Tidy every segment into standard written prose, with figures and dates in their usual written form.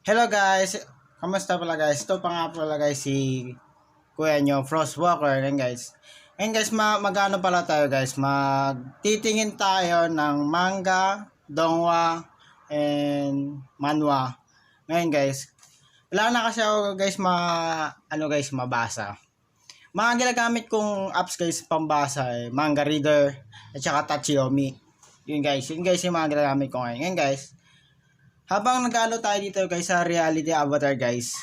Hello guys! Kamusta pala guys? Ito pa nga pala guys si Kuya nyo, Frostwalker. Ngayon guys. Ngayon guys, magano pala tayo guys? Magtitingin tayo ng manga, donghua, and manhwa. Ngayon guys. Wala na kasi ako guys mabasa. Mga ginagamit kong apps guys pambasa Manga Reader at saka Tachiyomi. Yun guys yung mga ginagamit ko ngayon. Ngayon guys. Habang nag-ano tayo dito guys sa reality avatar guys.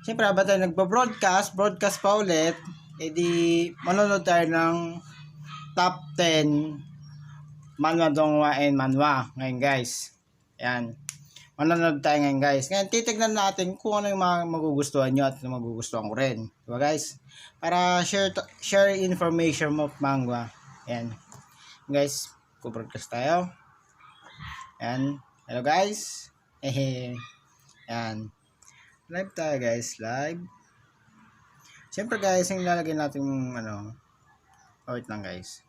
Siyempre habang tayo broadcast pa ulit, edi manonood tayo ng top 10 manhwa, donghua, and manhwa ngayon guys. Ayan. Manonood tayo ngayon guys. Ngayon titignan natin kung ano yung mga magugustuhan nyo at magugustuhan ko rin. Diba guys? Para share information mo manhwa. Ayan. Guys, broadcast tayo. Ayan. Hello guys. Yan. Live tayo guys, live. Siyempre guys, yung lalagay natin wait lang guys.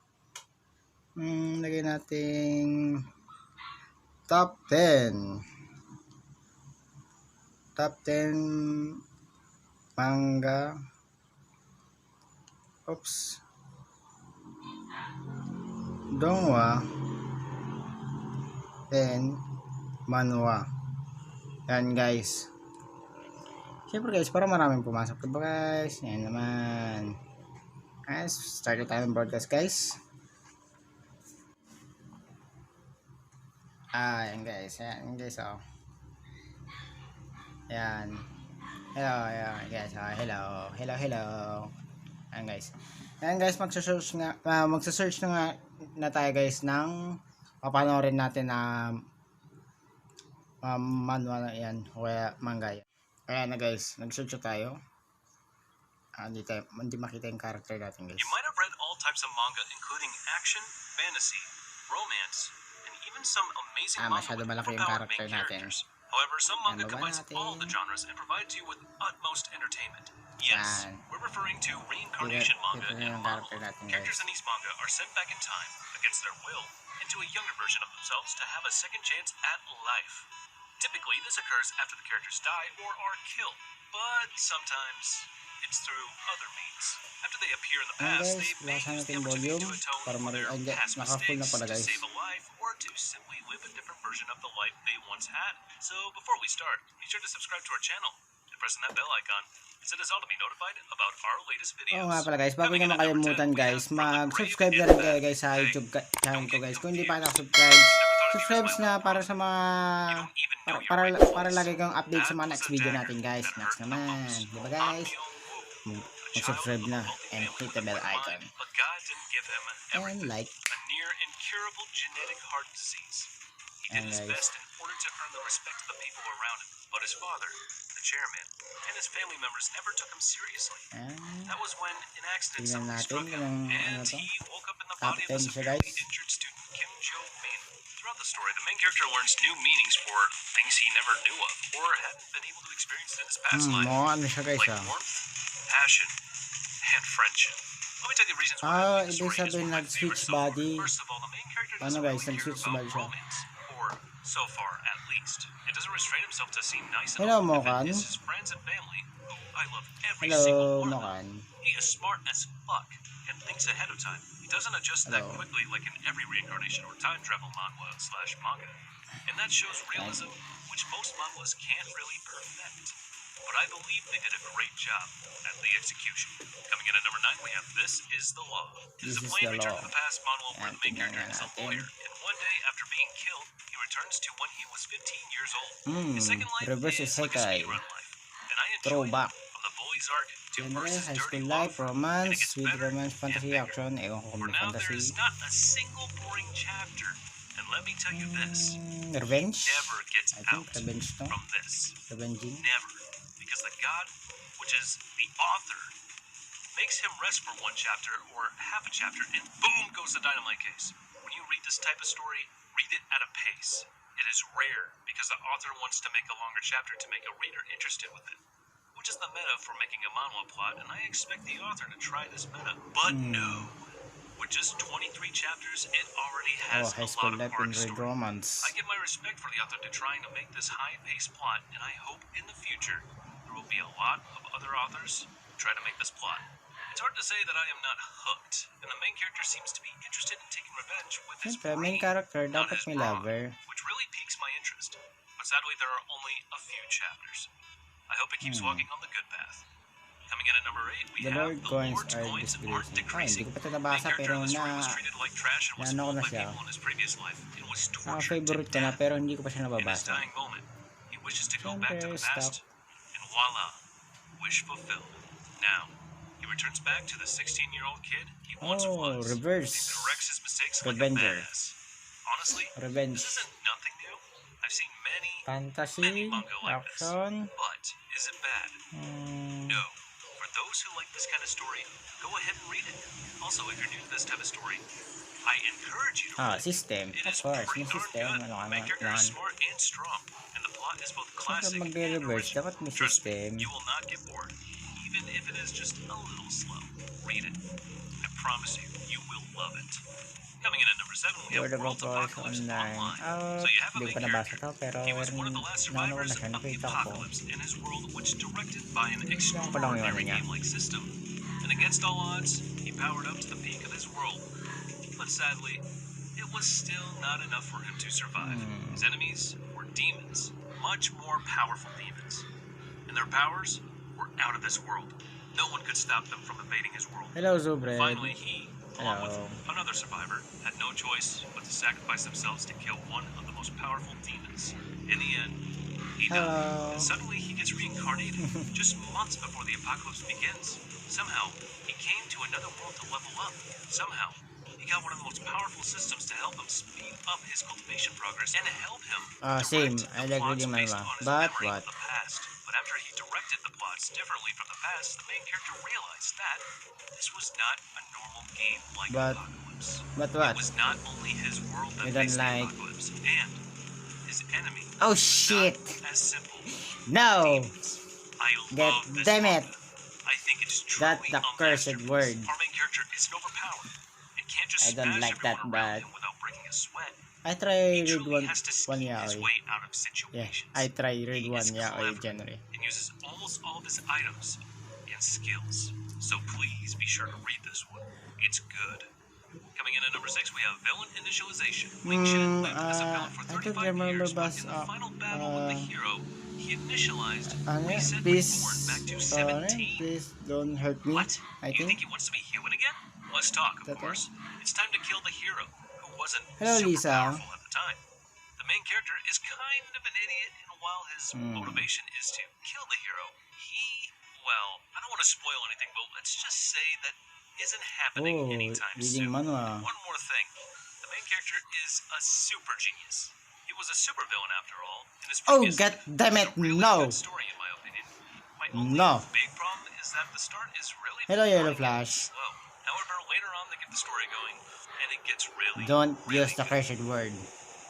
Lagay natin top 10. Top 10 manga. Oops. Donghua. And manhwa. Yan guys. Siyempre guys, para maraming pumasok diba guys? Yan naman. Guys, start tayo ng broadcast guys. Yan guys. Yan guys oh. Yan. Hello guys. Hello. Yan guys. Yan guys, magsa-search na tayo guys ng papanoorin natin na manhwa na yan o kaya manga yan. Kaya na guys, nag-search tayo. Hindi makita yung character natin guys. You might have read all types of manga including action, fantasy, romance, and even some amazing manga masyado with malaki yung overpowered character main natin. characters. However, some manga combines natin. all the genres and provides you with utmost entertainment. Yes, we're referring to reincarnation manga and Manhwa. Characters in these manga are sent back in time, against their will, into a younger version of themselves to have a second chance at life. Typically, this occurs after the characters die or are killed, but sometimes it's through other means. After they appear in the past, they may use the opportunity to atone for their past mistakes, to save a life, or to simply live a different version of the life they once had. So before we start, be sure to subscribe to our channel and press on that bell icon, as it is all to be notified about our latest videos. Oo nga pala guys, bago nyo makalimutan guys, mag-subscribe na rin kayo guys sa YouTube channel ko guys. Kung hindi pa nakasubscribe, subscribe na para sa mga para lagi kang update sa mga next video natin guys. Next naman, diba guys? Mag-subscribe na and hit the bell icon. But God didn't give him And like. a near incurable genetic heart disease. He did his best in order to earn the respect of the people around him, but his father, the chairman, and his family members never took him seriously. That was when an accident suddenly struck him, and he woke up in the body of a severely injured student, Kim Jo-min. Throughout the story, the main character learns new meanings for things he never knew of, or hadn't been able to experience in his past life, like warmth, passion, and friendship. Let me tell you the reasons why the story is one of my favorites so far. First of all, the main character doesn't really care about romance, or so far at least. It doesn't restrain himself to seem nice enough to defend his friends and family, who I love every single one of them. He is smart as fuck and thinks ahead of time. He doesn't adjust that quickly like in every reincarnation or time travel manhwa/manga. And that shows realism, which most manhwas can't really perfect. But I believe they did a great job at the execution. Coming in at number 9, we have This Is the Law. It is a plain return to the past manhwa where the main character is a lawyer, and one day after being killed, he returns to when he was 15 years old. His second life is like a speedrun life, and I enjoy it. From the bully's arc to versus dirty love, and it gets better and bigger. For now, there is not a single boring chapter. And let me tell you this, Revenge? never gets out from this. Revenging? Never. Because the God, which is the author, makes him rest for one chapter or half a chapter, and boom goes the dynamite case. When you read this type of story, read it at a pace. It is rare because the author wants to make a longer chapter to make a reader interested with it, which is the meta for making a manhwa plot, and I expect the author to try this meta. But no. When With just 23 chapters, it already has high a school lot of life arc and read story. romance. I give my respect for the author to trying to make this high-paced plot, and I hope in the future there will be a lot of other authors who try to make this plot. It's hard to say that I am not hooked, and the main character seems to be interested in taking revenge with his Siyempre, main brain, character, not dapat his may brawn, lover. which really piques my interest. But sadly, there are only a few chapters. I hope it keeps walking on the good path. Coming in at number 8, we The have Lord The coins Lord's are coins aren't decreasing. decreasing. Hindi ko pa ito The main nabasa character pero in the story was treated like trash and was naano ko fooled na by siya. people in his previous life and was tortured to Favorite ko na death. pero hindi ko pa siya In his nababasa. dying moment, he wishes to go back to Siyempre, the past, and voila, wish fulfilled. Now, he returns back to the 16-year-old kid he once was, reverse. and corrects his mistakes like a Revenger. badass. Honestly, Revenge. this isn't nothing new. I've seen many Fantasy, manga like this. action. But is it bad? No. For those who like this kind of story, go ahead and read it. Also, if you're new to this type of story, I encourage you to read it. System. It Of is course, pretty may darn system. good. Ano The ka main character naman. is smart and strong, and the plot is both classic and mag-reverse, original. dapat may Trust me, system. you will not get bored, even if it is just a little slow. Read it. I promise you, you will love it. Coming in at number 7, we have World Apocalypse Online. So you have a Hindi main ko pa nabasa character. to, pero He was one of the last naano ko na survivors siya, of the nakita ko. apocalypse in his world, which directed by an lang yung extraordinary niya. game-like system. And against all odds, he powered up to the peak of his world. But sadly, it was still not enough for him to survive. His enemies were demons, much more powerful demons. And their powers were out of this world. No one could stop them from invading his world. Hello, Zubred. Finally, he, along with Hello. another survivor, had no choice but to sacrifice themselves to kill one of the most powerful demons. In the end, he died. And suddenly, he gets reincarnated just months before the apocalypse begins. Somehow, he came to another world to level up. Somehow, he got one of the most powerful systems to help him speed up his cultivation progress and to help him Same. direct I the like plots reading based manga. on his But memory what? of the past. But after he directed the plots differently from the past, the main character realized that this was not a normal game like Apocalypse. But what? It was not only his world that You don't faced the like- apocalypse, and his enemy Oh was shit! not as simple. No! Demons. I God love this damn it! manga. I think it's That truly the a cursed masterpiece. word. Our main character isn't overpowered and can't just I don't smash like that, everyone around but him without breaking a sweat. I try He read truly one has to scheme his yaoi. way out of Yeah, situations. I try read He one is yaoi clever genre. and uses almost all of his items and skills. So please be sure to read this one. It's good. Coming in at number 6, we have Villain Initialization. Ling Shen lived as a villain for I don't 35 remember, years, but but in the final battle with the hero, he initialized, reset, please, reborn back to 17. please don't hurt me. What? I You think think. he wants to be human again? Let's talk, of That course. It's time to kill the hero, who wasn't Hello, super Lisa. powerful at the time. The main character is kind of an idiot, and while his motivation is to kill the hero, well, I don't want to spoil anything, but let's just say that isn't happening anytime reading soon. Manhua. One more thing. The main character is a super genius. He was a super villain after all. In his Oh, previous god damn it, it's a really no! good story in my opinion. My only No. big problem is that the start is really Hello, Yellow boring and Flash. slow. However, later on they get the story going, and it gets really, Don't really use the good. cursed word.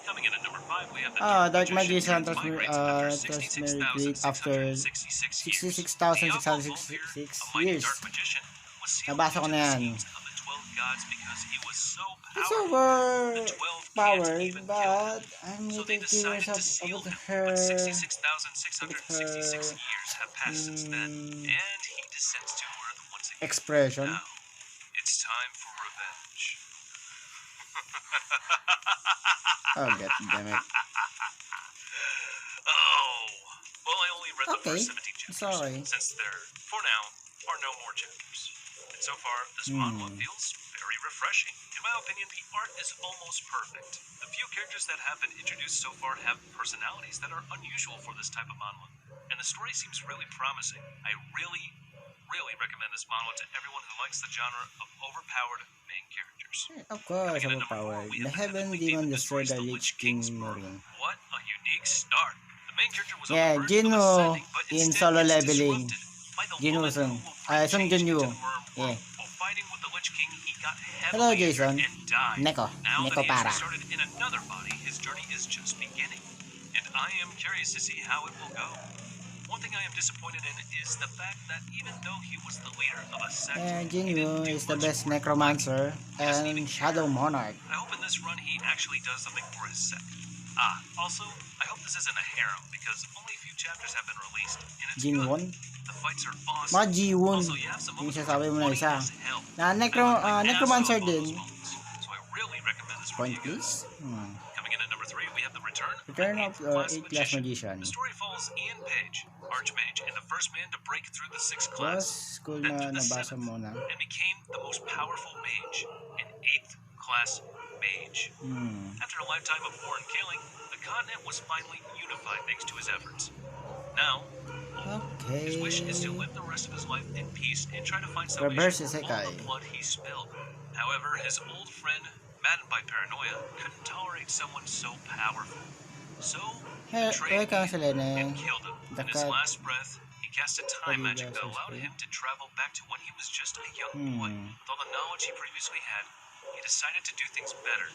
Coming in at number 5, we have the Dark Magician migrates after 66,666 years. Dark magician was sealed Nabasa ko into na the yan. schemes of the 12 gods because he was so It's powerful. The 12 can't overpowered, even kill but him. I'm So little they decided curious to seal about him. her. But 66,666 years have passed since then, and he descends to Earth once again. Expression. Now, it's time for revenge. Oh, god damn it. Oh, well, I only read the Okay, first 17 chapters, sorry. since there, for now, are no more chapters. And so far, this manhwa feels very refreshing. In my opinion, the art is almost perfect. The few characters that have been introduced so far have personalities that are unusual for this type of manhwa, and the story seems really promising. I really recommend this manhwa to everyone who likes the genre of overpowered main characters. Of course, Coming in at number 4, overpowered. we The have Heaven Heavenly Demon Demon destroyed the destroys Lich King Burrow. Marine. What a unique start. The main character was Yeah, on the verge of Jinwoo ascending, but in instead solo gets leveling. disrupted by the Jinwoo woman Sung. who will bring Sung change Jinwoo. into the worm world. Yeah. While fighting with the Lich King, he got Hello, heavily Jason. injured and died. Neko. Now Neko that he para. has started in another body, his journey is just beginning. And I am curious to see how it will go. One thing I am disappointed in is the fact that even though he was the leader of a sect, And he didn't Jinwoo do is the much best for it. necromancer He doesn't even and care. shadow monarch. I hope in this run he actually does something for his sect. Also, I hope this isn't a harem because only a few chapters have been released, and it's Jinwon? good. The fights are awesome. Mga Jiwon. Also, you have some Yung moments which sasabi are mo na funny isa. as hell. Na I laughed my ass necromancer off all din. those moments, so I really recommend this Point review, please. guys. Coming in at number 3, we have the return Return of of the 8th class 8th class magician. magician. The story follows Ian Page, Archmage, and the first man to break through the 6th Was class, school then na through the nabasa 7th, mo na. and became the most powerful mage, an 8th class mage. After a lifetime of war and killing, the continent was finally unified thanks to his efforts. Now, his wish is to Okay. live the rest of his life in peace and try to find salvation Reverse for all isekai. the blood he spilled. However, his old friend, maddened by paranoia, couldn't tolerate someone so powerful. So, he betrayed Welcome Ian sa Lene. and killed him. In his Dakat. last breath, he cast a time magic that Pagigasa allowed sa'yo. him to travel back to when he was just a young boy. With all the knowledge he previously had, he decided to do things better,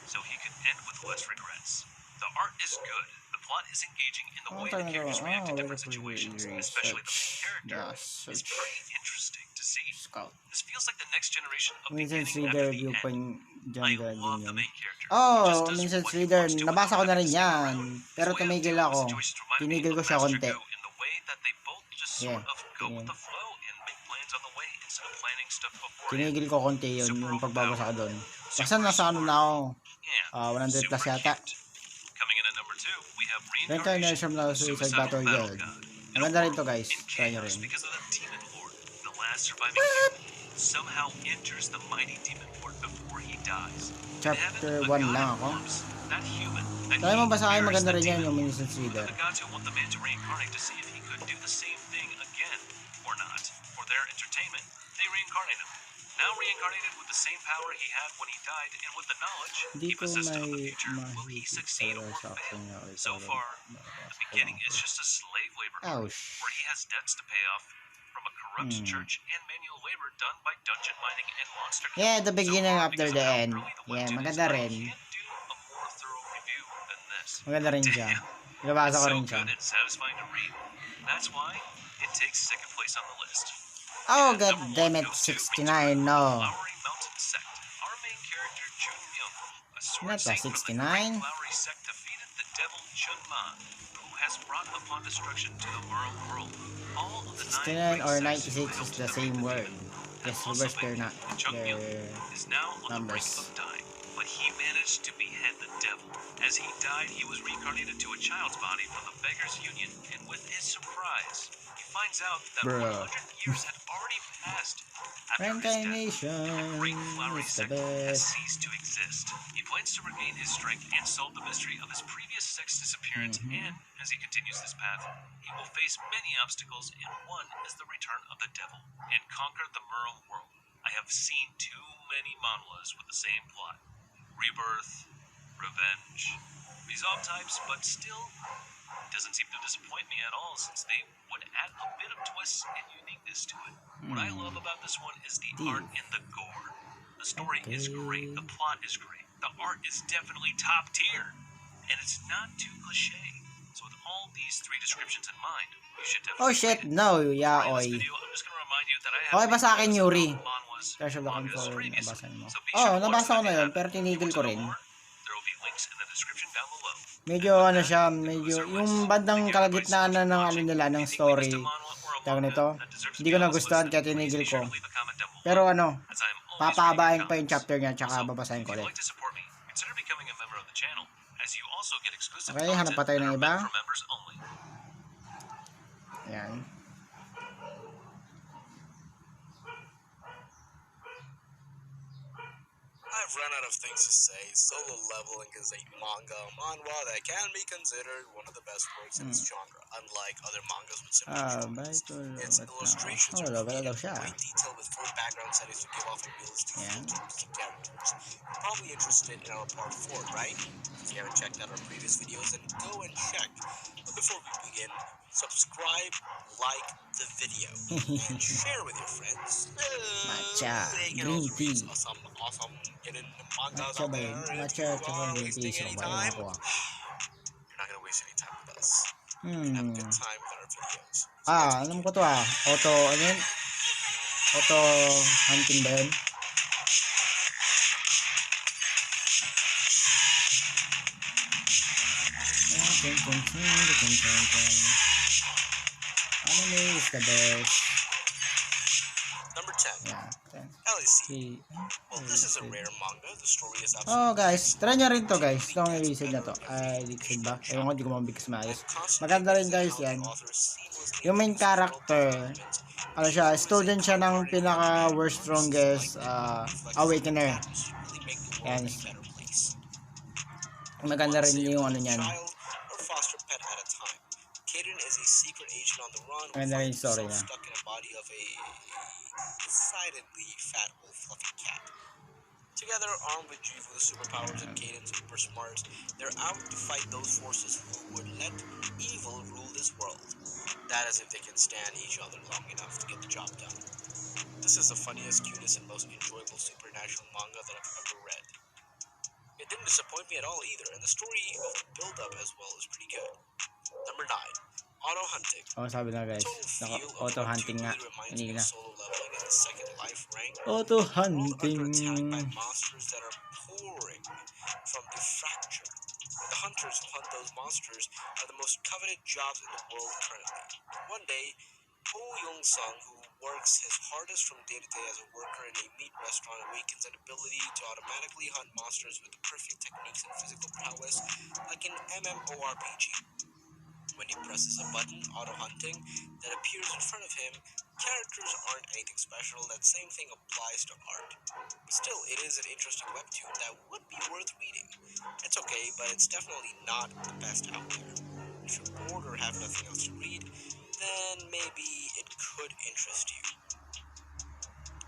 so he could end with less regrets. The art is good. The plot is engaging in the way the characters react to different situations, especially the main character. It's pretty interesting to see. Scout. This feels like the next generation of Minsan beginning reader after the review pa end. dyan I galing love the yan. main character. He Oh, just does minsan what he reader, wants to nabasa ko without na having rin to stick yan. around. Pero His way of tumigil dealing with ako. situations reminded me Tinigil of ko siya Master konti. Gu in the way that they both just sort of go with the flow and make plans on the way instead of planning stuff beforehand. Tinigil ko konti yun, Super yung pagbabasa ko doon. overpowered. Basta nasa ano na ako. Yeah, 100 plus super yata. cute. Coming in at number 2, we have Reincarnation Reincarnation, na the Suicide suicidal Battle battle Guild. god. Maganda rin to guys. In Try nyo chaos rin. because of the demon lord, the last surviving human somehow enters the mighty demon lord before he dies. Chapter 1 lang ako. That human, that Try mo he basahin, mirrors maganda the rin yan demon yung lord. Minister Whether Reader. the gods who want the man to reincarnate to see if he could do the same thing again or not, for their entertainment, they reincarnate him. Now reincarnated with the same power he had when he died and with the knowledge Hindi he ko possessed of the may future, will he succeed or sa action fail? niya. So far, the beginning is just a slave labor group, Ouch. where he has debts to pay off from a corrupt church and manual labor done by dungeon mining and monster killing. Yeah, the beginning So far, after because the of how end. early the Yeah, webtoon is, maganda I rin. can't do a more thorough review than this. Maganda rin siya. Damn. Nabasa It's ko so rin siya. good and satisfying to read. That's why it takes second place on the list. Oh, And god number damn one it, goes to 69, no. Flowery Mountain Sect. Our main character, Chun Myung, a sword Not saint from the 69. Great Flowery Sect, defeated the devil Chun Ma, who has brought upon destruction to the Merle world. All of the 69 9 or great sects 96 who is helped the defeat same the word. demon Just have also reverse their been not killed. Chun Myung their is now on the brink numbers. of dying, but he managed to behead the devil. As he died, he was reincarnated to a child's body from the Beggars Union, and with his surprise, he finds out that Bruh. 100 years had already passed. After his death, Reincarnation the Great Flowery is the Sect has best. ceased to exist. He plans to regain his strength and solve the mystery of his previous sect's disappearance, and as he continues this path, he will face many obstacles, and one is the return of the devil, and conquer the Merle world. I have seen too many manhwas with the same plot. Rebirth, revenge, resolve types, but still, it doesn't seem to disappoint me at all since they would add a bit of twist and uniqueness to it. What I love about this one is the art and the gore. The story is great, the plot is great, the art is definitely top tier, and it's not too cliche. So with all these 3 descriptions in mind, you should definitely Oh shit, read it. no, Before I end yaoy. this video, I'm just gonna remind you that I have Okay ba sa akin, videos Yuri? about manhwas, Treasure looking mangas for previously, nabasa mo. so be Oh, sure to watch nabasa ko them na if you yun, haven't. pero If you tinigil want ko to know rin. more, there will be links in the description down below. Medyo ano siya, medyo yung bandang kalagitnaan na ng ano nila, ng story. Tawag nito, hindi ko nagustuhan kaya tinigil ko. Pero ano, papahabain pa yung chapter niya, tsaka babasahin ko ulit. Okay, hanap pa tayo ng iba. Ayan. I've run out of things to say. Solo Leveling is a manhwa that can be considered one of the best works in its genre, unlike other mangas with similar stories. Its illustrations are neat in great detail with full background settings to give off a realistic feel to the characters. You're probably interested in our part 4, right? If you haven't checked out our previous videos, then go and check. But before we begin, subscribe, like the video, and share with your friends. Matcha, They can also green read tea. awesome hidden mangas Matcha out ba there. yun? If Matcha you at saka are green tea. wasting So, any ba time, ako? you're not gonna waste any time with us. and have a good time with our videos. So Alam ko to Auto, ano yun? Auto hunting ba yun? Anime is the best. Number 10. Yeah, 10. LAC. Okay. Well, this is a rare manga. The story is Oh absolutely guys, try nyo rin to guys. really Itong gets reset na to. better Ay, every reset ba? chapter. Ewan ko, di ko mabigkas maayos. I'm constantly Maganda rin amazed at guys how yan. the author seamlessly Yung main introduces world character, development. ano siya, Chizu is a student siya ng kind-hearted young pinaka man, worst strongest narcissist-like, that reflects his awakener. values to really make the world Yan. a better place. Maganda One rin saved yung ano little niyan. child or foster pet at a time. Kaden is a secret agent on the run who Maganda rin finds yung story himself niya. stuck in a body of a decidedly fat old fluffy cat. Together, armed with Jivu's superpowers and Kaden's super smarts, they're out to fight those forces who would let evil rule this world. That is if they can stand each other long enough to get the job done. This is the funniest, cutest, and most enjoyable supernatural manga that I've ever read. It didn't disappoint me at all either, and the story of the build-up as well is pretty good. Number 9. Auto Hunting. Oh, sabi na guys. Total feel of Auto Part 2 hunting nga. really reminds me Hindi of na. solo leveling in the second life rank. Auto World under hunting. attack by monsters that are pouring from the fracture. The hunters who hunt those monsters are the most coveted jobs in the world currently. One day, Oh Young-sung, who works his hardest from day to day as a worker in a meat restaurant, awakens an ability to automatically hunt monsters with the perfect techniques and physical prowess, like an MMORPG. When he presses a button, auto hunting, that appears in front of him, characters aren't anything special. That same thing applies to art. Still, it is an interesting webtoon that would be worth reading. It's okay, but it's definitely not the best out there. If you're bored or have nothing else to read, then maybe it could interest you.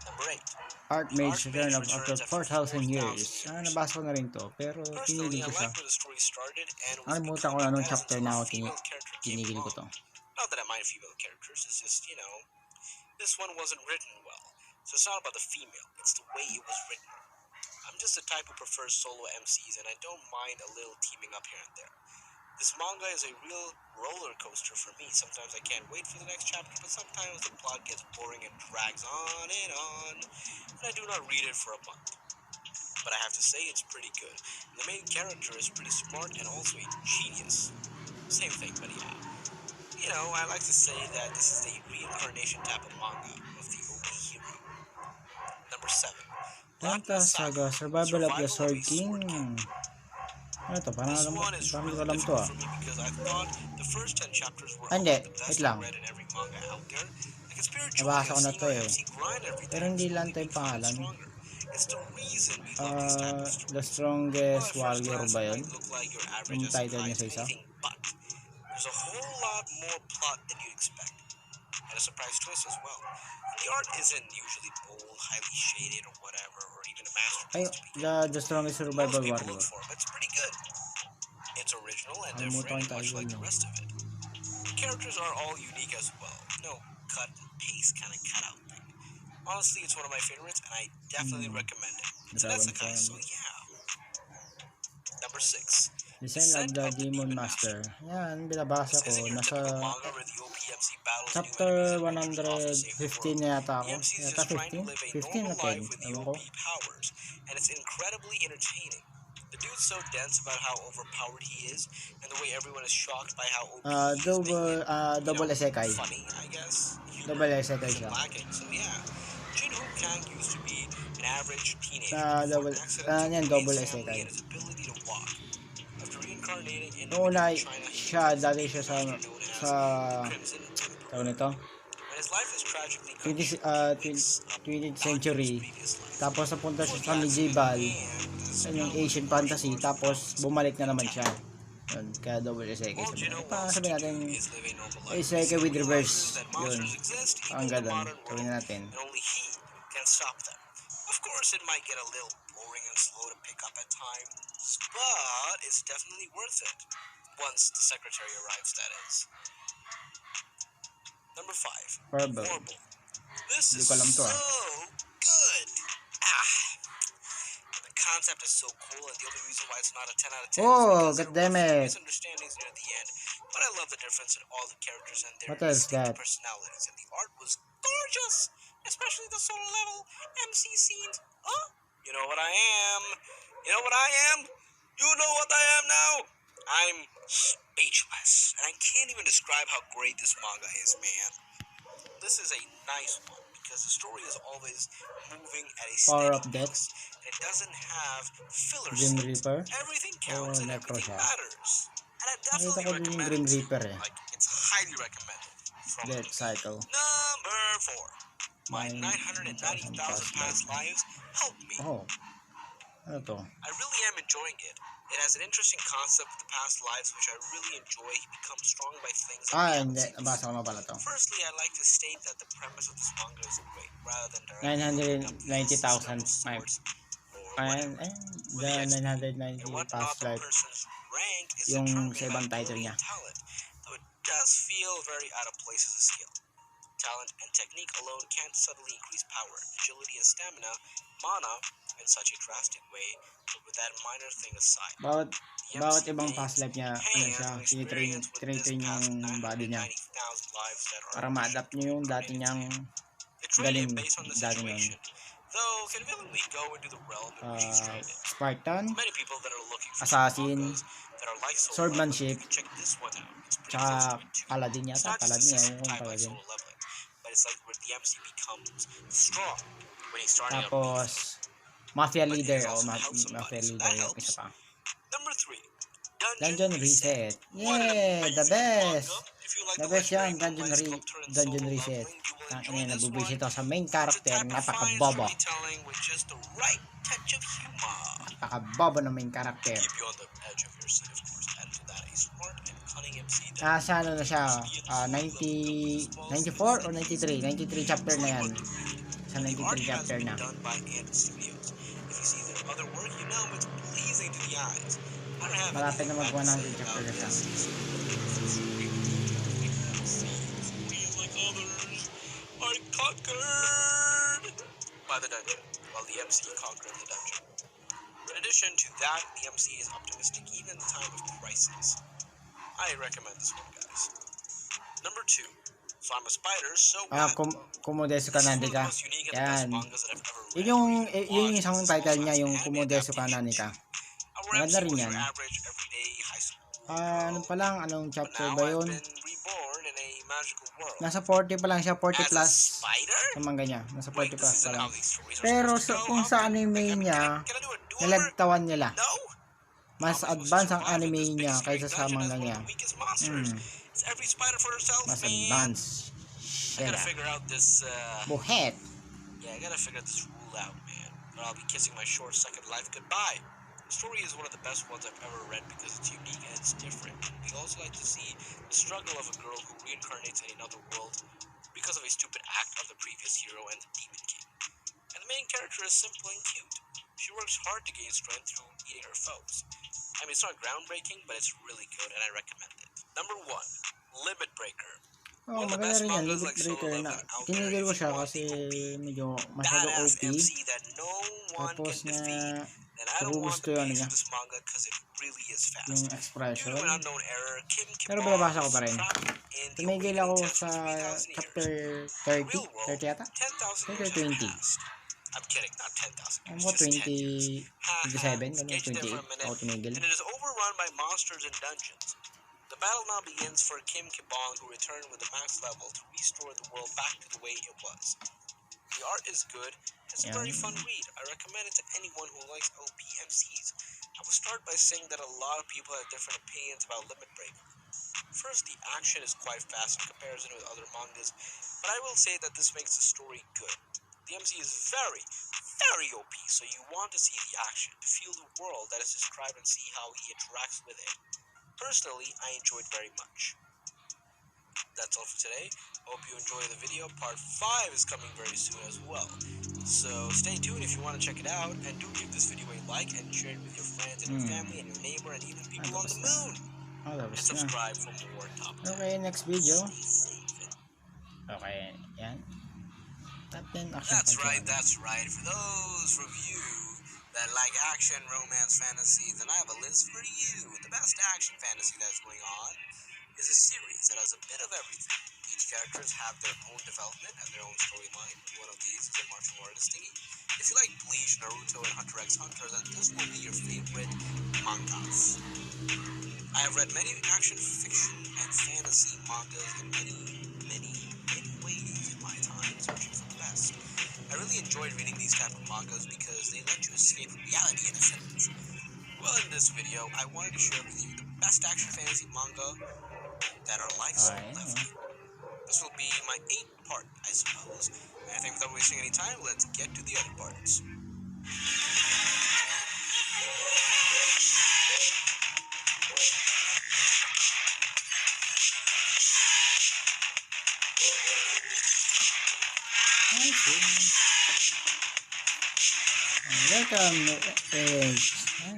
Number 8. Archmage's Return of after returns after 4,000 4,000 years. years. Nabasa ko na rin to. Pero Personally, tinigil I ko siya. like where the story started and was Nakalimutan ko na becoming anong as chapter until na a ako female character came tinigil ko along. to. Not that I mind female characters, it's just, this one wasn't written well. So it's not about the female, it's the way it was written. I'm just the type who prefers solo MCs, and I don't mind a little teaming up here and there. This manga is a real roller coaster for me. Sometimes I can't wait for the next chapter, but sometimes the plot gets boring and drags on, and I do not read it for a month. But I have to say it's pretty good. And the main character is pretty smart and also a genius. Same thing, but yeah. I like to say that this is the reincarnation type of manga of the OP hero. Number 7. Black Lanta Saga, Survival of the Sword King. Ano to? Parang This alam ko, one is parang hindi ko really alam to difficult for me because I thought the first 10 chapters were Hindi, among the best wait I lang. read in every manga out there. Like it's pure joy Nabasa of ko na seeing to our MC grind every day Pero and hindi slowly lang to yung becoming pangalan. stronger. It's the reason we love these type of The stories. Strongest At first Warrior glance, ba it yun? might look like your average Yung title niya SMI is sa isa? anything but. There's a whole lot more plot than you'd expect. And a surprise twist as well. And the art isn't usually bold, highly shaded, or whatever, or even a Ay, masterpiece to begin with. the Strongest Most Survival people Warrior. look for, but it's pretty good. It's original and Kalimutan different, ko and yung much title like the niya. rest of it. The characters are all unique as well. No cut and paste kind of cutout thing. Honestly, it's one of my favorites, and I definitely recommend it. It's an Dragon isekai, so Form. yeah. Number 6. Descent of the Demon Master. Yan, binabasa This ko. isn't your Nasa typical manga where the OPMC battles new chapter enemies and ventures off to save the 115 world. na yata The ako. MC is Yata just trying to 15? live a 15 normal na 10. life with the Ewan ko. OP powers, and it's incredibly entertaining. The dude's so dense about how overpowered he is, and the way everyone is shocked by how OP he is, making it, Double isekai. funny, I guess. Humor Double isekai isn't siya. lacking, so yeah. Jinho Kang used to be an average teenager Sa before double, an accident yan, took away double his family isekai. and his ability to walk. After reincarnating in Noong una, medieval China, he becomes dati the siya master known as sa, the Crimson Emperor. tawag nito, When his life is tragically cut 20, short, he wakes up 20th back in his century. previous life. Tapos napunta Before siya the sa accident medieval. and with his Yan yung powers, Asian martial fantasy. arts Tapos prowess, bumalik na naman intact. siya. Yun, kaya double isekai All sabi Jinho natin. wants Sabi to natin, do is live a normal life. isekai with He reverse. realizes that Yun. monsters exist even Ang in the ganun. modern Gawin world, natin. and only he can stop them. Of course, it might get a little boring and slow to pick up at times, but it's definitely worth it. Once the secretary arrives, that is. Number 5. Horrible. Horrible. This Hindi is ko alam to, so good. The concept is so cool, and the only reason why it's not a 10 out of 10 is Oh, because there were a goddammit. few misunderstandings near the end But I love the difference in all the characters and their What else distinct that? personalities, and the art was gorgeous, especially the solo level MC scenes. Huh? You know what I am? You know what I am? You know what I am now? I'm speechless, and I can't even describe how great this manga is, man. This is a nice one because the story is always moving at a Power steady of Death, pace. It doesn't have filler Grim scenes. Reaper, Everything o counts and Necro everything siya. matters. And I Nakita definitely ko din yung recommend Grim it to you. Reaper eh. Like, it's highly recommended from Death me. Cycle. Number 4. My 9,000 990,000 past past life. lives helped me. Oh, ano to? I really am enjoying it. It has an interesting concept with the past lives, which I really enjoy. He becomes strong by things that we haven't Hindi. seen Nabasa before. ko na pala to. Firstly, I'd like to state that the premise of this manga is great, rather than directly looking up the system 990,000 of sorts or and whatever. With the the XP 990 and whatnot, past the life, person's rank is yung determined sa by ibang title ability niya. and talent, though it does feel very out of place as a skill. Talent and technique alone can't subtly increase power, agility, and stamina, mana, in such a drastic way, but with that minor thing aside. Bawat The bawat MC ibang gains past life niya, ano siya, hands-on tinitrain experience with this tinitrain past yung body niya 990,000 lives that are para ma-adapt niyo yung dati niyang They train galing him based on the dati nun. situation, though can willingly go into the realm in which he's trained in. Spartan, For many people that are looking for Assassin, mangas that are like solo Swordmanship, leveling, you can check this one out. It's pretty tsaka close to it too. Paladin It's yata, not just a Paladin, system ewan ko type like Paladin. solo leveling, but it's like where the MC becomes strong when he's starting out weak. Tapos, Mafia But he Leader, has also o helped somebody, Mafia so Leader that yung isa helps. pa. Number 3, Dungeon Reset. What an Yeah, the amazing best. manga. If you like The the best yan, legendary Moonlight Sculptor and Dungeon solo Reset. leveling, you will Ang enjoy ina, this one. nabubuisit ako sa main It's a character, type of fine napakabobo. storytelling with just the right touch of humor. Napakabobo ng main character. Keep you on the edge of your seat, of course. Add to that a smart and cunning MC that Sa ano na siya, 94 or 93? 93 chapter na yan. Sa the art 93 has chapter been na. done by Ant Studios. If you see their other work, you know it's pleasing to the eyes. I don't have Malapit anything na mag bad to 100 say chapter about na siya. this. We, like others, are conquered by the dungeon, while the MC conquers the dungeon. In addition to that, the MC is optimistic even in the time of crisis. I recommend this one, guys. Number 2, so I'm a spider, so what? Kumodesu This is one of Kanani the ka. most unique and the best Yan. mangas that I've ever read. Yun yung isang title niya, yung Kumodesu Kanani ka. Our Maganda MC rin was yan. your average everyday high school Ano pa lang, anong but chapter now ba I've yun? been reborn in a magical world. Nasa 40 pa lang siya, 40 As a plus. spider? Sa manga niya, nasa 40 Wait, plus this pa isn't lang. how these stories are Pero supposed to go. kung sa anime niya, Can I do a do-over? nilagtawan nila. No? Mas How am I supposed to advanced ang survive in anime this big niya scary kaysa sa dungeon as manga one of niya. the weakest monsters? It's every spider for herself, Mas man. advanced. I Shit. gotta figure out this, Buhet. yeah, I gotta figure this rule out, man. Or I'll be kissing my short second life goodbye. The story is one of the best ones I've ever read because it's unique and it's different. We also like to see the struggle of a girl who reincarnates in another world because of a stupid act of the previous hero and the Demon King. And the main character is simple and cute. She works hard to gain strength through eating her foes. I mean, it's not groundbreaking, but it's really good and I recommend it. Number 1, Limit Breaker. Oh, One of the maganda best rin yan, mangas Limit like Solo Breaker na. Leveling out there Tinigil ko if you siya want kasi the OP medyo masyado badass OP. MC that no one Tapos can na, defeat. And I don't want gusto the yun pace niya. of this manga because it really is fast. Yung Due expression. to an unknown error, Kim Pero Kibon binabasa ko is pa rin. trapped in the Tumigil awakening ako test sa for 3,000 years. chapter In the 30. real world, 30 yata? 10,000 30 years or 20. have passed. I'm kidding, not 10,000 Ano years, ko, just 10 years. 27? Ganun, Sketched there for a 28? minute, Ako tumigil. and it is overrun by monsters and dungeons. The battle now begins for Kim Kibon, who returned with the max level to restore the world back to the way it was. The art is good. It's a very fun read. I recommend it to anyone who likes OP MCs. I will start by saying that a lot of people have different opinions about Limit Breaker. First, the action is quite fast in comparison with other mangas, but I will say that this makes the story good. The MC is very, very OP, so you want to see the action, to feel the world that is described and see how he interacts with it. Personally, I enjoyed very much. That's all for today. Hope you enjoyed the video. Part 5 is coming very soon as well. So stay tuned if you want to check it out. And do give this video a like and share it with your friends and your family and your neighbor and even people on the moon. And subscribe for more top 10. Okay, next video. Stay safe. Okay, yan. Top 10 action That's adventure. right, that's right. For those of you that like action, romance, fantasy, then I have a list for you. The best action fantasy that's going on. is a series that has a bit of everything. Each characters have their own development and their own storyline. One of these is a martial artist thingy. If you like Bleach, Naruto, and Hunter x Hunter, then this will be your favorite mangas. I have read many action, fiction, and fantasy mangas in many ways in my time searching for the best. I really enjoyed reading these type of mangas because they let you escape reality in a sense. Well, in this video, I wanted to share with you the best action fantasy manga that are like so lovely. This will be my 8th part, I suppose. And I think without wasting any time, let's get to the other parts.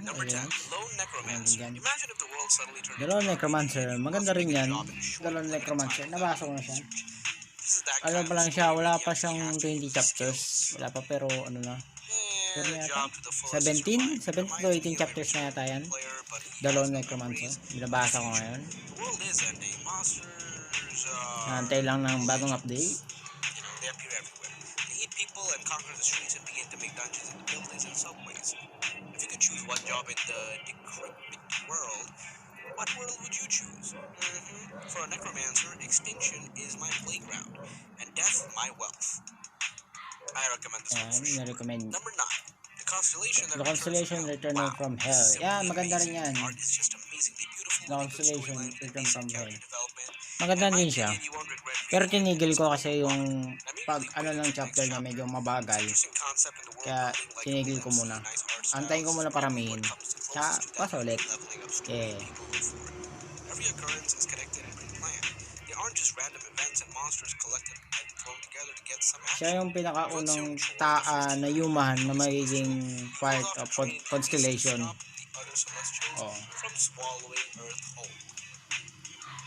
Number 10, Lone Necromancer. Imagine if the world suddenly turned The into Lone an RPG Necromancer. and you Maganda must rin make a yan. job in a short The Lone limited Necromancer. time Nabasa without ko na siya. research. This is that Ano kind pa of lang siya, story where wala the pa MC siyang has to 20 use chapters. skills. Wala pa pero ano na. Sure And na a yata? job to the fullest to 17? survive. 17 to 18 chapters na yata yan. The Lone Necromancer. Binabasa ko ngayon. The world is ending. Monsters, Nantay lang ng bagong update. you know, they appear everywhere. They eat people and conquer the streets and begin to make dungeons in the buildings and subways. If you could choose one job in the decrepit world, what world would you choose? For a necromancer, extinction is my playground, and death my wealth. I recommend this one for sure. Na-recommend. Number 9, The Constellation That The Constellation Returns Return from Wow, Hell. simply Yan, maganda rin amazing. yan. The art is just amazingly beautiful The with a good Constellation storyline with a Return decent from Hell. character development. Maganda In my din siya. opinion, you won't regret Pero reading it. tinigil ko It's kasi not yung long. I'm pag eagerly ano waiting ng for the chapter next niya chapter. medyo It's mabagal. interesting concept in the world Kaya building like tinigil a ko full muna. MC, nice art Antayin ko styles, muna but when paramihin. it comes to Tsaka closest to that pas ulit. unique leveling up story, people look for it. Every occurrence is connected and pre-planned. They aren't just random events and monsters collected and thrown together to get some Siya action. yung pinakaunang na Na human na magiging part of Constellation. stop the other celestials Oh. from swallowing Earth whole.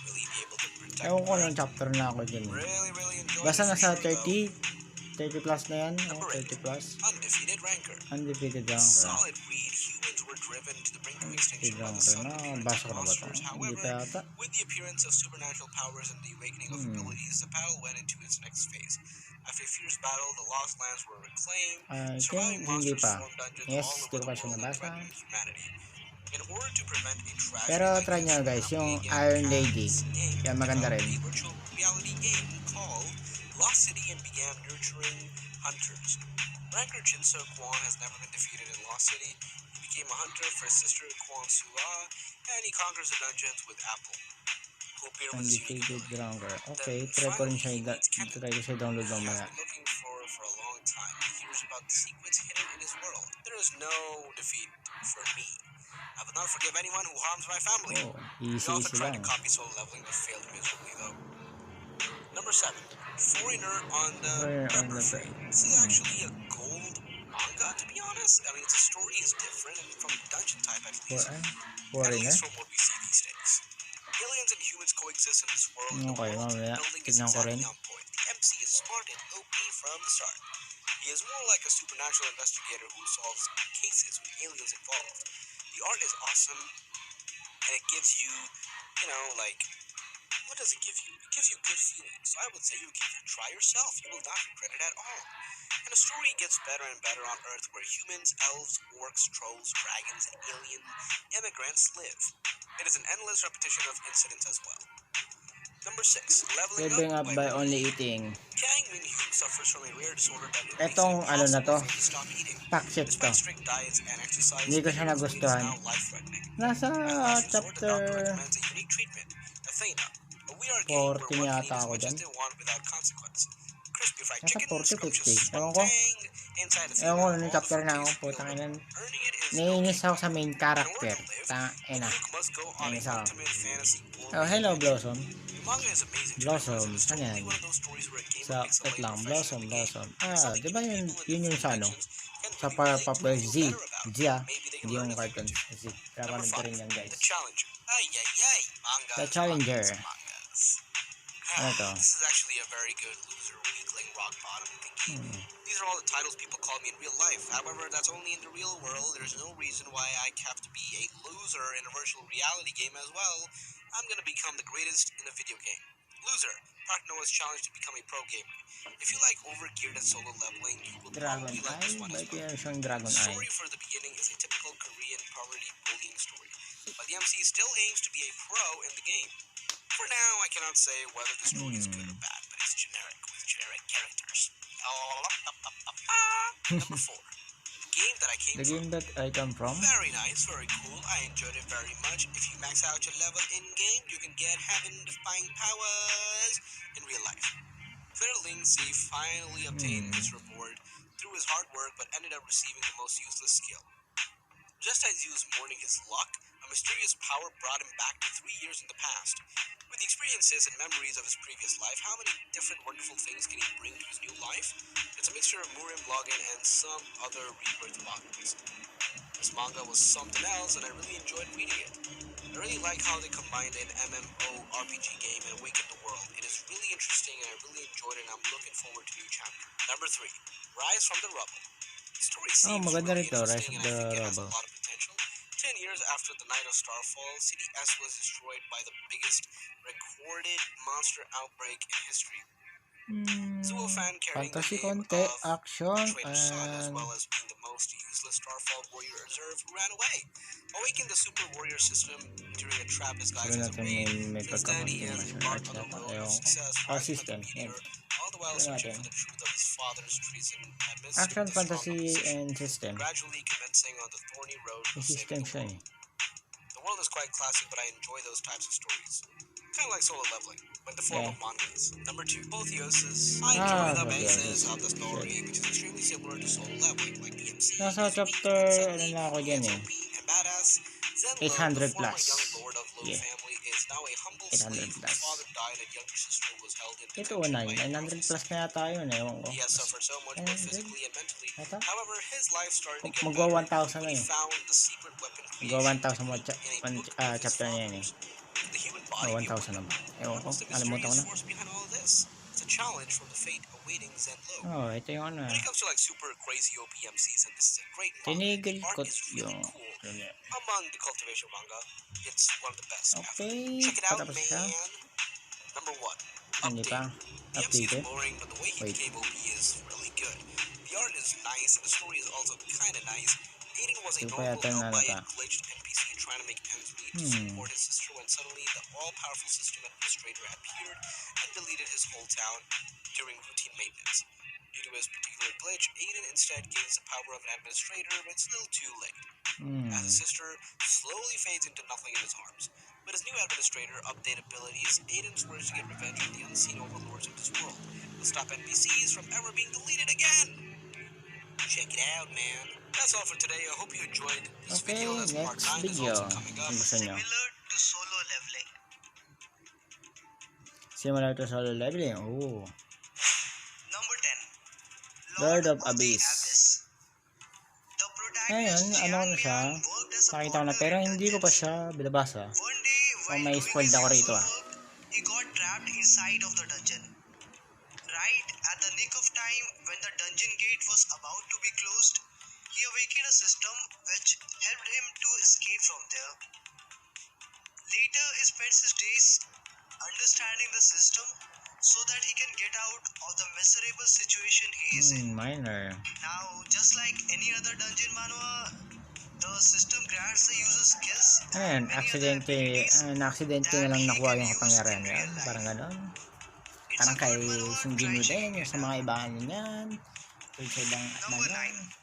Will he be able to protect Ewan ko ng Earth? chapter na ako dyan. Really enjoyed Basta it for nasa sure, though. 30 plus na yan. Number 8, 30 plus. Undefeated Rancor. Undefeated Ranker. Solid read, humans were driven to the brink of extinction by the sudden appearance Basa of ko na ba ito? monsters. Hindi However, pa yata. with the appearance of supernatural powers and the awakening of abilities, the battle went into its next phase. After a fierce battle, the Lost Lands were reclaimed. I Surviving think hindi monsters pa. formed dungeons Yes, all hindi over ko the pa siya world and nabasa. threatened humanity. In order to prevent a Pero tragedy like try this nyo from guys, yung happening again, Iron Lady. Inc. Yan, maganda developed rin. a virtual reality game called Lost City and began nurturing hunters. Ranker Jinso Kwon has never been defeated in Lost City. He became a hunter for his sister Kwon Sua, and he conquers the dungeons with Apple, who appear with his unique Undefeated ability. Ranker. Then Okay, try ko rin finally, siya he meets Kenneth, try ko siya download who he mamaya. has been looking for a long time. He hears about the secrets hidden in his world. There is no defeat for me. I will not forgive anyone who harms my family. Oh, The author easy tried lang. to copy solo leveling but failed miserably though. Number 7, Foreigner on the Periphery. This is actually a gold manga, to be honest. I mean, the story is different and from the dungeon type at least. At least from what we see these days. Aliens and humans coexist in this world, and the Okay, world mamaya. building is Tignan ko rin. exactly on point. The MC is smart and OP from the start. He is more like a supernatural investigator who solves cases with aliens involved. The art is awesome, and it gives you, like, what does it give you? It gives you good feelings. So I would say you give it a try yourself. You will not regret it at all. And the story gets better and better on Earth, where humans, elves, orcs, trolls, dragons, and alien immigrants live. It is an endless repetition of incidents as well. Number 6, Living up by only eating. Kang Min-hyuk suffers from a rare disorder that it makes Etong it ano na to, impossible for him to stop eating. packshit to. Despite strict diets and exercise, Hindi ko siya his weight is nagustuhan. now life-threatening. Nasa As a last resort, the doctor chapter recommends a unique treatment, Athena, a VR game where 14 one can eat yata as ako much dyan. as they want without consequence. Crispy fried Nasa chicken, 40, scrumptious 50. Ewan ko. tang inside Athena, Ewan ko all nung the chapter food na ako. tastes real, Putang but ina. earning it is no Naiinis ako sa cakewalk. main In order character. to live, Tangina. Luke must go on a Naiinis ako. ultimate fantasy war Oh, hello game. Blossom. The manga is amazing to Blossom, memorize, and it's ano totally yan? one of those stories where a gamer Sa makes a wait late lang, profession in the game. Blossom. It's something Di ba even yun, people in yun yung different sa ano? dimensions can Sa really relate to Power and feel Z. better about. Zia. Maybe they can Hindi learn yung a thing or cartoon. two. Z. Number Kapanood ko 5, rin yan guys. The Challenger. Manga The is Challenger. mangas. Ano to? This is actually a very good loser, weakling, rock bottom thingy. These are all the titles people call me in real life. However, that's only in the real world. There's no reason why I have to be a loser in a virtual reality game as well. I'm gonna become the greatest in a video game. Loser. Park Noah's challenge to become a pro gamer. If you like overgeared and solo leveling, you will Dragon probably like this Eye? one as Ba't well. yan siyang Dragon The Eye? story for the beginning is a typical Korean poverty bullying story, but the MC still aims to be a pro in the game. For now, I cannot say whether the story is good or bad, but it's generic with generic characters. Number 4. The game that I came The from. game that I come from? Very nice, very cool. I enjoyed it very much. If you max out your level in game, you can get heaven-defying powers in real life. Fiddling C finally obtained his reward through his hard work, but ended up receiving the most useless skill. Just as he was mourning his luck, a mysterious power brought him back to 3 years in the past. With the experiences and memories of his previous life, how many different wonderful things can he bring to his new life? It's a mixture of Murim login and some other rebirth logins. This manga was something else, and I really enjoyed reading it. I really like how they combined an MMORPG game and awakened the world. It is really interesting, and I really enjoyed it, and I'm looking forward to new chapter. Number 3, Rise from the Rubble. The story Oh, seems maganda really rito, Rise interesting, of and I the think it has a Rubble. lot of potential. 10 years after the Night of Starfall, City S was destroyed by the biggest recorded monster outbreak in history. Zuo fan carrying the Fantasy name konti, of action, Traitor's son, as and well as being the most useless Starfall warrior reserve who ran away. Awakened the Super Warrior system during a trap disguised siguro as a natin raid. may Since then, he pagkakunting has martial embarked arts on the yata. road of Ewan ko. success, Oh, rising like system. a Yan. meteor, all the while Tignan searching natin. for the truth of his father's treason amidst Action, the strong fantasy, opposition, and system. gradually commencing on the thorny road May of saving system the siya world. eh. The world is quite classic, but I enjoy those types of stories. Kind of like solo leveling, but in the form Yeah. of mangas. Number 2, Apotheosis. I enjoy the basis of the story, Shit. which is extremely similar to solo leveling, like DMC Nasa is weak chapter, and ano suddenly na ako he dyan gets eh. OP and badass. Zenlo, the 800 former plus. young lord of Low Yeah. family, is now a humble 800 slave whose plus. father died and younger sister was held in Ito detention 9. by a 900 powerful plus secret. na yata yun eh. Ewan ko. He has suffered so much both 900? physically and mentally. Yata? However, his life started to get Magwa better 1,000 when na he eh. found the secret weapon Magwa creation 1,000 mo technique in a book of his chapter niya yun eh. father's. Could the human Oh, body be 1,000 na immortal? ba? Ewan What ko. was the Kalimutan ko mysterious na. force behind all of this? It's a challenge from the fate awaiting Zenlo. Oh, ito yung ano When eh. it comes to like super crazy OPMCs, and this is a great manga, Tinigil the art ko is really yung... cool. Among the cultivation manga, it's one of the best ever. Okay. Check it out, Patapos siya. man. Number 1, Hindi pa. Updated. The MC is Updated. boring, but the way he Wait. became OP is really good. The art is nice, and the story is also kind of nice. Aiden was a Hindi pa normal, yata na albeit nata. glitched NPC trying to make ends meet to support his sister when suddenly the all-powerful system administrator appeared and deleted his whole town during routine maintenance. Due to his particular glitch, Aiden instead gains the power of an administrator, but it's a little too late. As his sister slowly fades into nothing in his arms. With his new administrator update abilities, Aiden swears to get revenge on the unseen overlords of this world. He'll stop NPCs from ever being deleted again. Check it out, man. That's all for today. I hope you enjoyed this Okay, video. As part 9 next is video. also coming up. Kung gusto nyo. Similar to solo leveling. Similar to solo leveling. Oh. Number 10. Lord of Abyss. The Ngayon, protagonist ano Jian na siya? Lian worked as a Nakita ko na pero hindi ko pa siya binabasa. One day, So while may doing spoiled his ako usual rito ah. work, he got trapped inside of the dungeon. Right at the nick of time, when the dungeon gate was about to be closed, he awakened a system which helped him to escape from there. Later, he spends his days understanding the system so that he can get out of the miserable situation he is in. Minor. Now, just like any other dungeon Manhua, the system grants the user skills Ayan, and many other aksidente, abilities na-aksidente na that lang he nakuha can yung use kapangyarihan in niya. real life. Parang ganon. It's Parang a kay good Manhua, Shinjin try din, checking yung it sa mga out. ibahan niyan. Yung sa ibang Number manga. 9.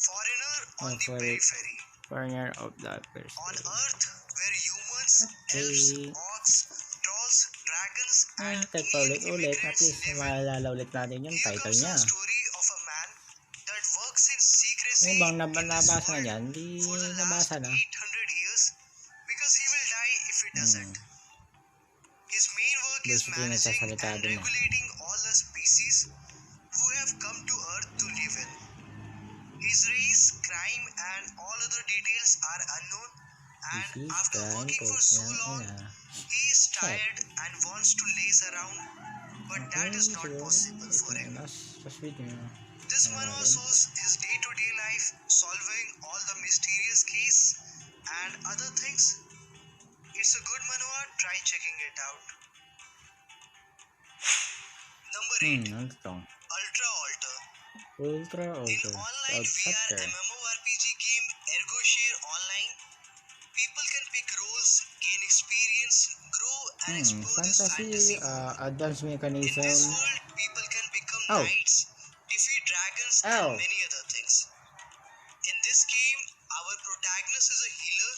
Foreigner on the For periphery. foreigner of the first. On Earth, where humans, Okay. elves, orcs, trolls, dragons, and Kahit pa alien ulit, at immigrants least live in, maalala ulit natin yung here title comes niya. the story of a man that works in secrecy Yung bang in this nabasa na world dyan, di for the last nabasa na. 800 years because he will die if he doesn't. His main work is Basically, managing nagsasalita and dun eh. regulating all the species who have come to Earth to live in. His race, crime, and all other details are unknown, and This is after crime working for po. so long, he is tired and wants to laze around, but that is not possible for him. This Manhwa shows his day-to-day life, solving all the mysterious case and other things. It's a good manhwa, try checking it out. Number 8. Ano to? Ultra Alter. Ultra In Ultra. online VR Subsector. MMORPG game Ergo Share Online, people can pick roles, gain experience, grow, and explore this fantasy Fantasy, world. advanced In mechanism. this world, people can become Oh. knights, defeat dragons, Oh. and many other things. In this game, our protagonist is a healer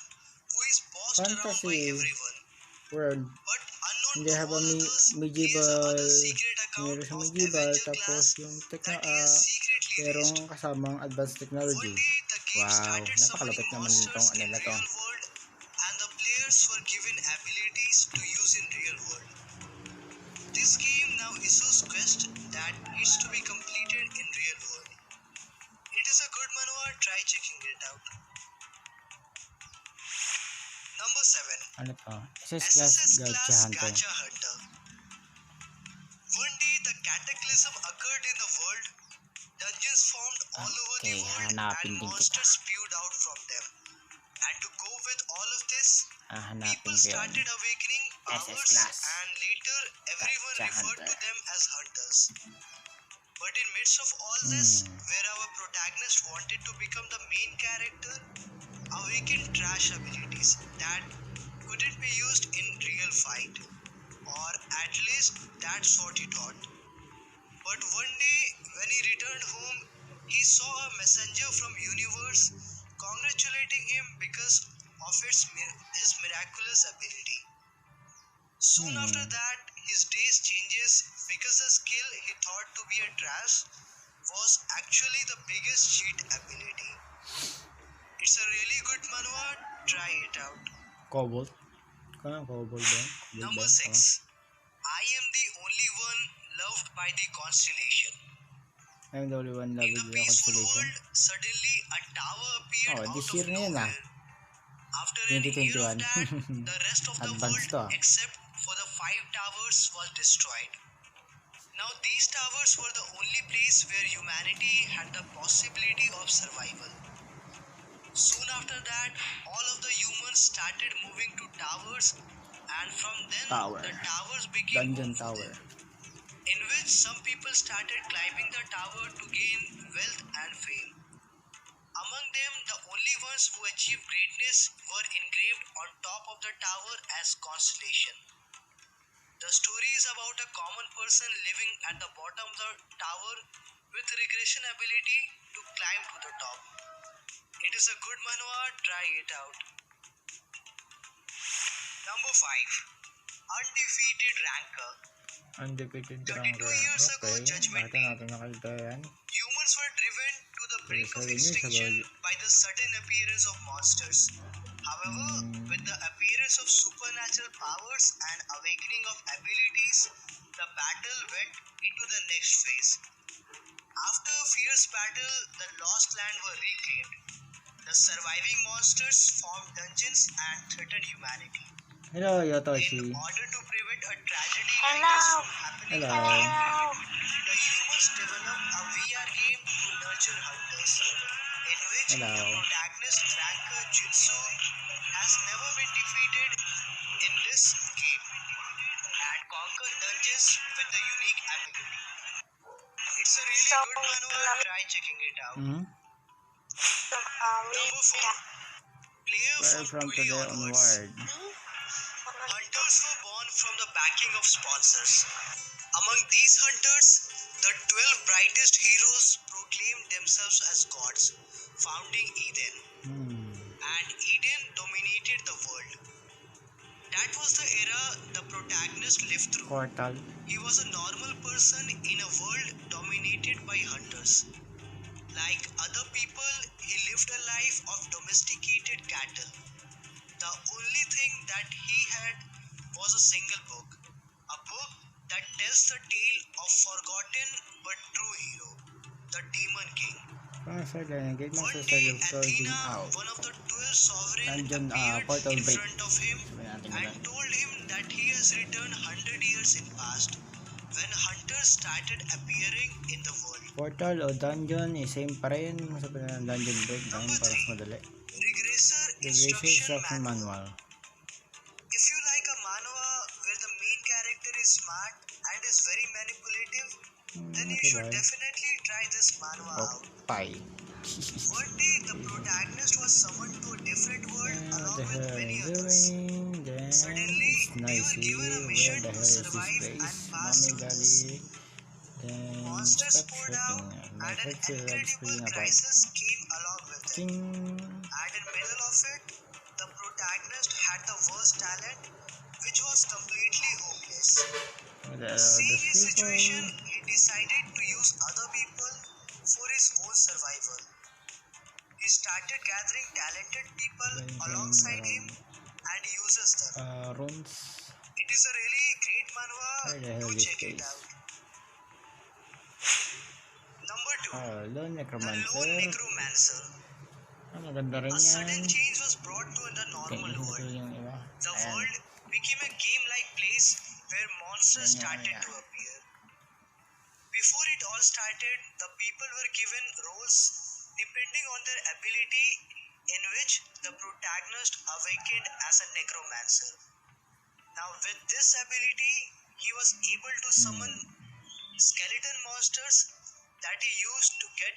who is bossed around by Fantasy everyone. world. But unknown Hindi to habang all others, he has medieval, another secret account meron sa of medieval, Avenger tapos class yung that he has secretly raised. merong kasamang advanced One technology. day, the game Wow, started summoning napakalupit naman monsters nitong ano in na to. real world, and the players were given abilities to use in real world. This game now issues quests that needs to be completed in real world. It is a good manhwa, try checking it out. Number 7. Ano to? SS SSS Class class Gacha Hunter. Gacha Hunter. One day, the cataclysm occurred in the world. Dungeons formed all over the Okay, world, hanapin and din kita. monsters spewed out from them. And to go with all of this, Hanapin people ko yun. started awakening powers, class. and later everyone Gacha referred to Hunter. them as hunters. But in midst of all this, where our protagonist wanted to become the main character, awakened trash abilities that couldn't be used in real fight, or at least that's what he thought. But one day, when he returned home, he saw a messenger from universe congratulating him because of his miraculous ability. Soon after that, his days changes because the skill he thought to be a trash was actually the biggest cheat ability. It's a really good manhwa, try it out. Cobalt. Kaya Cobalt ba? Number 6. I am the only one loved by the constellation. I'm the only one In loved the with the peaceful constellation. world, suddenly a tower appeared Oh, out this of year na yun nowhere. After an year of 2021. that, the rest of the Advanced to, world, except for the 5 towers, was destroyed. Now these towers were the only place where humanity had the possibility of survival. Soon after that, all of the humans started moving to towers, and from then the towers became Dungeon home for Tower. them, in which some people started climbing the tower to gain wealth and fame. Among them, the only ones who achieved greatness were engraved on top of the tower as constellation. The story is about a common person living at the bottom of the tower with regression ability to climb to the top. It is a good manhwa, try it out. Number 5. Undefeated Ranker. Undefeated 32 Ranker. years ago, Okay, Judgment bakit Day. natin nakalita yan? Humans were driven to the brink of 7 years extinction ago. by the sudden appearance of monsters. However, with the appearance of supernatural powers and awakening of abilities, the battle went into the next phase. After a fierce battle, the lost land were reclaimed. The surviving monsters formed dungeons and threatened humanity. Hello, In Yotoshi. order to prevent a tragedy like this from happening again, the humans developed a VR game to nurture hunters, in which the protagonist Ranker Jinsu has never been defeated in this game and conquer dungeons with a unique ability. It's a really good manhwa, try checking it out. Number 4. Player Where from Truly today onwards. onward? Hunters were born from the backing of sponsors. Among these hunters, the 12 brightest heroes proclaimed themselves as gods, founding Eden. And Eden dominated the world. That was the era the protagonist lived through. Portal. He was a normal person in a world dominated by hunters. Like other people, he lived a life of domesticated cattle. The only thing that he had was a single book. A book that tells the tale of forgotten but true hero, the Demon King. One day, Athena, one of the 12 sovereigns, appeared in front of him and told him that he has returned 100 years in past, when hunters started appearing in the world. Portal o dungeon, same pa rin. Sabi na ng dungeon break, dahil para mas madali. Regressor Regressive Instruction Instruction Manual. Manual. If is very manipulative, then you should definitely try this manhwa out. Bye. One day, the protagonist was summoned to a different world along The with hell many is others. doing? Then Suddenly, it's they were noisy. given a Where mission the to hell is this survive and place? pass Mommy, through this. daddy. Then Monsters stop poured shooting. out, My and an head feels like incredible spilling apart. crisis came along with it. Ting. And in middle of it, the protagonist had the worst talent, which was completely hopeless. Seeing Those his situation, people. he decided to use other people for his own survival. He started gathering talented people alongside him and uses them. Runes. It is a really great manhwa. Where the Do hell is check it this? out. Number 2. Lone The Necromancer. Lone Necromancer. Maganda rin A yan. sudden change was brought to the normal Ito world. yung iba. The Ayan. world became a game-like place where monsters Yan yung started kanya. to appear. Before it all started, the people were given roles depending on their ability, in which the protagonist awakened as a necromancer. Now, with this ability, he was able to summon skeleton monsters that he used to get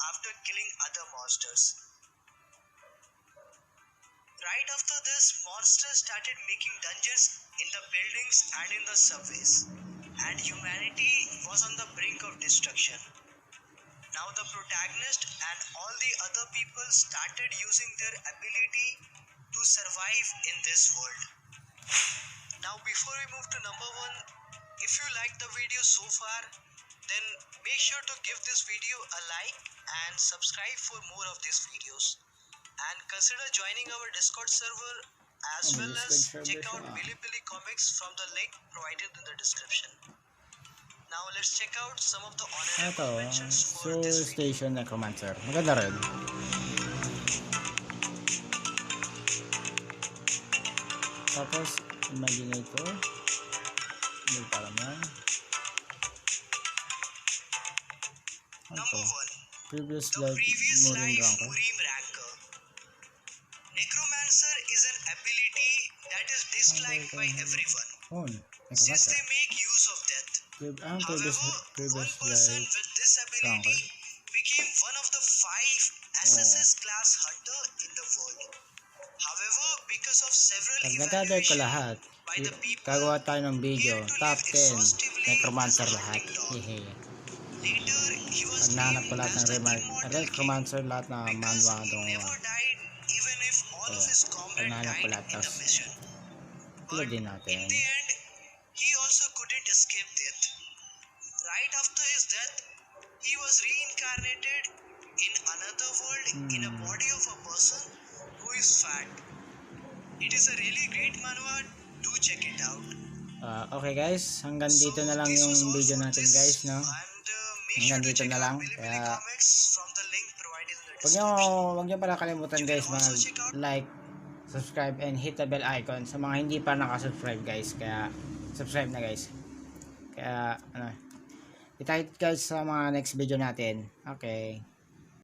after killing other monsters. Right after this, monsters started making dungeons in the buildings and in the subways, and humanity was on the brink of destruction. Now the protagonist and all the other people started using their ability to survive in this world. Now before we move to number 1, if you liked the video so far, then make sure to give this video a like and subscribe for more of these videos. And consider joining our Discord server as well as check out Bilibili comics from the link provided in the description. Now let's check out some of the honorable mentions for Soul this video. Station Necromancer. Maganda rin. Tapos, Imaginator. Hindi pa alam yan. Ano Number to? 1. Previous The life previous Morin life Ranker. Murim Ranker. Necromancer is an ability that is disliked by everyone, since Necromancer. they make use of death. Previous However, one person life with this ability became one of the 5 SSS class hunter in the world. However, because of several Pag nag-gather ko lahat, evaluations by the people, gagawa tayo ng he video. had to Top live 10 exhaustively Necromancer as a lahat. hunting dog. Hehe. Later, he was Pag nahanap ko named lahat as ng the immortal king Necromancer lahat na because Manhua he Donghua. never died even if all of his Pag comrades nahanap ko died lahat, in the tapos mission. tulad But din in natin. the end, he also couldn't escape death. Right after his death, he was reincarnated in another world in a body of a person who is fat. It is a really great manhwa. Do check it out. Okay guys, hanggang dito na lang this yung was all video for natin this, guys, no? and make Hanggang sure to dito check na out lang. Bilibili Kaya comics from the link provided in the wag description. nyo pala kalimutan You guys can also check out mag-like, subscribe, and hit the bell icon sa mga hindi pa nakasubscribe guys. Kaya subscribe na guys. Kaya ano, kita guys sa mga next video natin. Okay.